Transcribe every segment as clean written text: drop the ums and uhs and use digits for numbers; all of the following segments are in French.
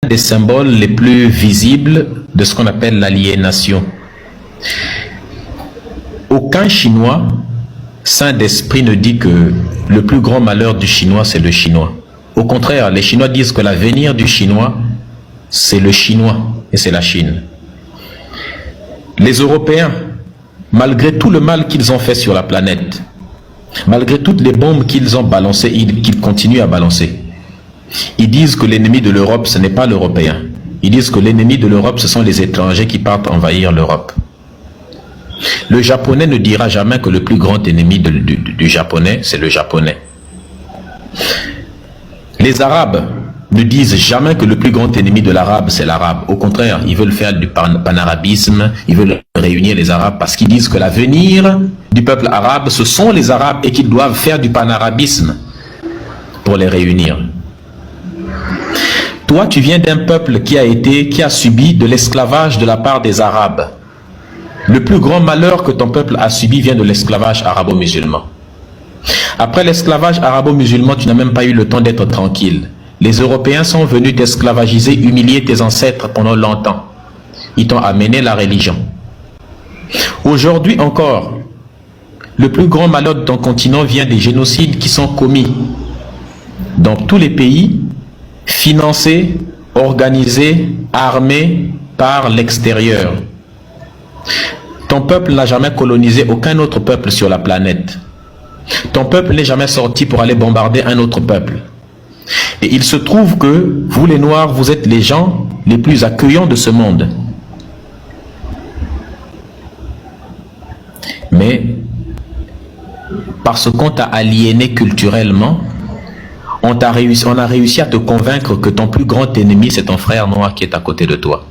des symboles les plus visibles de ce qu'on appelle l'aliénation. Aucun Chinois saint d'esprit ne dit que le plus grand malheur du Chinois, c'est le Chinois. Au contraire, les Chinois disent que l'avenir du Chinois, c'est le Chinois et c'est la Chine. Les Européens, malgré tout le mal qu'ils ont fait sur la planète, malgré toutes les bombes qu'ils ont balancées et qu'ils continuent à balancer, ils disent que l'ennemi de l'Europe, ce n'est pas l'Européen. Ils disent que l'ennemi de l'Europe, ce sont les étrangers qui partent envahir l'Europe. Le Japonais ne dira jamais que le plus grand ennemi du Japonais, c'est le Japonais. Les Arabes ne disent jamais que le plus grand ennemi de l'Arabe, c'est l'Arabe. Au contraire, ils veulent faire du panarabisme, ils veulent réunir les Arabes parce qu'ils disent que l'avenir du peuple arabe, ce sont les Arabes et qu'ils doivent faire du panarabisme pour les réunir. Toi, tu viens d'un peuple qui a subi de l'esclavage de la part des Arabes. Le plus grand malheur que ton peuple a subi vient de l'esclavage arabo-musulman. Après l'esclavage arabo-musulman, tu n'as même pas eu le temps d'être tranquille. Les Européens sont venus t'esclavagiser, humilier tes ancêtres pendant longtemps. Ils t'ont amené la religion. Aujourd'hui encore, le plus grand malheur de ton continent vient des génocides qui sont commis dans tous les pays, financés, organisés, armés par l'extérieur. Ton peuple n'a jamais colonisé aucun autre peuple sur la planète. Ton peuple n'est jamais sorti pour aller bombarder un autre peuple. Et il se trouve que vous les Noirs, vous êtes les gens les plus accueillants de ce monde. Mais parce qu'on t'a aliéné culturellement, on a réussi à te convaincre que ton plus grand ennemi, c'est ton frère noir qui est à côté de toi.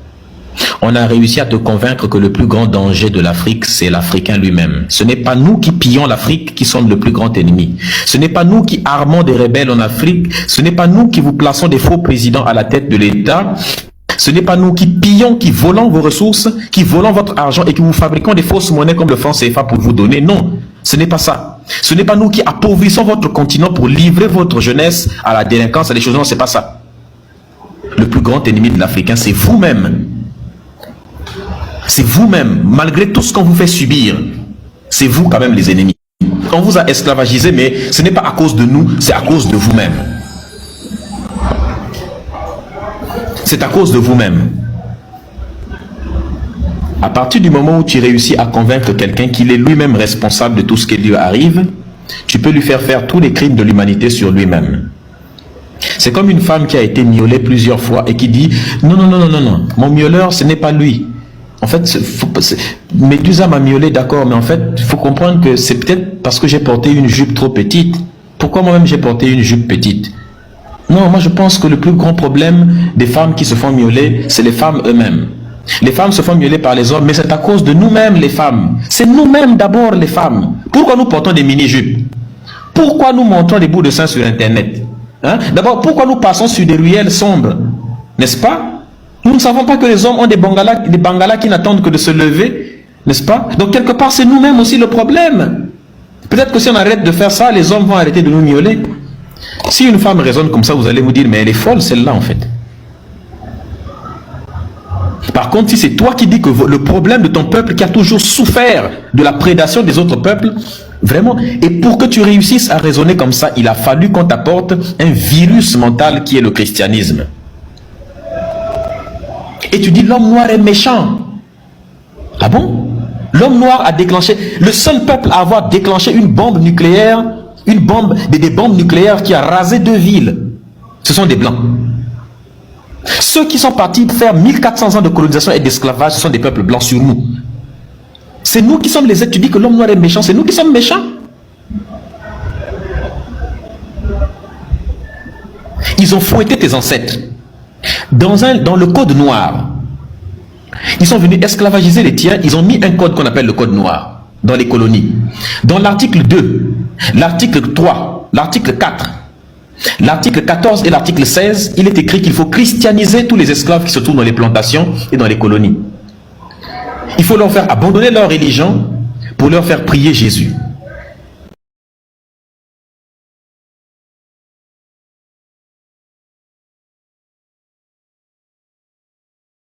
On a réussi à te convaincre que le plus grand danger de l'Afrique, c'est l'Africain lui-même. Ce n'est pas nous qui pillons l'Afrique qui sommes le plus grand ennemi. Ce n'est pas nous qui armons des rebelles en Afrique. Ce n'est pas nous qui vous plaçons des faux présidents à la tête de l'État. Ce n'est pas nous qui pillons, qui volons vos ressources, qui volons votre argent et qui vous fabriquons des fausses monnaies comme le franc CFA pour vous donner. Non, ce n'est pas ça. Ce n'est pas nous qui appauvrissons votre continent pour livrer votre jeunesse à la délinquance, à des choses. Non, c'est pas ça. Le plus grand ennemi de l'Africain, c'est vous-même. C'est vous-même, malgré tout ce qu'on vous fait subir, c'est vous quand même les ennemis. On vous a esclavagisé, mais ce n'est pas à cause de nous, c'est à cause de vous-même. C'est à cause de vous-même. À partir du moment où tu réussis à convaincre quelqu'un qu'il est lui-même responsable de tout ce qui lui arrive, tu peux lui faire tous les crimes de l'humanité sur lui-même. C'est comme une femme qui a été miaulée plusieurs fois et qui dit « Non, non, non, non, non, non, mon miauleur, ce n'est pas lui. » En fait, Médusa m'a miaulé, d'accord, mais en fait, il faut comprendre que c'est peut-être parce que j'ai porté une jupe trop petite. Pourquoi moi-même j'ai porté une jupe petite? Non, moi je pense que le plus grand problème des femmes qui se font miauler, c'est les femmes eux-mêmes. Les femmes se font miauler par les hommes, mais c'est à cause de nous-mêmes les femmes. C'est nous-mêmes d'abord les femmes. Pourquoi nous portons des mini-jupes? Pourquoi nous montrons des bouts de seins sur Internet? Hein? D'abord, pourquoi nous passons sur des ruelles sombres? N'est-ce pas? Nous ne savons pas que les hommes ont des bangalas qui n'attendent que de se lever, n'est-ce pas? Donc quelque part, c'est nous-mêmes aussi le problème. Peut-être que si on arrête de faire ça, les hommes vont arrêter de nous miauler. Si une femme raisonne comme ça, vous allez vous dire, mais elle est folle celle-là en fait. Par contre, si c'est toi qui dis que le problème de ton peuple qui a toujours souffert de la prédation des autres peuples, vraiment, et pour que tu réussisses à raisonner comme ça, il a fallu qu'on t'apporte un virus mental qui est le christianisme. Et tu dis l'homme noir est méchant. Ah bon? L'homme noir a déclenché, le seul peuple à avoir déclenché une bombe nucléaire, des bombes nucléaires qui a rasé 2 villes, ce sont des blancs. Ceux qui sont partis faire 1400 ans de colonisation et d'esclavage, ce sont des peuples blancs sur nous. C'est nous qui sommes les êtres. Tu dis que l'homme noir est méchant, c'est nous qui sommes méchants. Ils ont fouetté tes ancêtres. Dans le code noir, ils sont venus esclavagiser les tiens, ils ont mis un code qu'on appelle le code noir dans les colonies. Dans l'article 2, l'article 3, l'article 4, l'article 14 et l'article 16, il est écrit qu'il faut christianiser tous les esclaves qui se trouvent dans les plantations et dans les colonies. Il faut leur faire abandonner leur religion pour leur faire prier Jésus.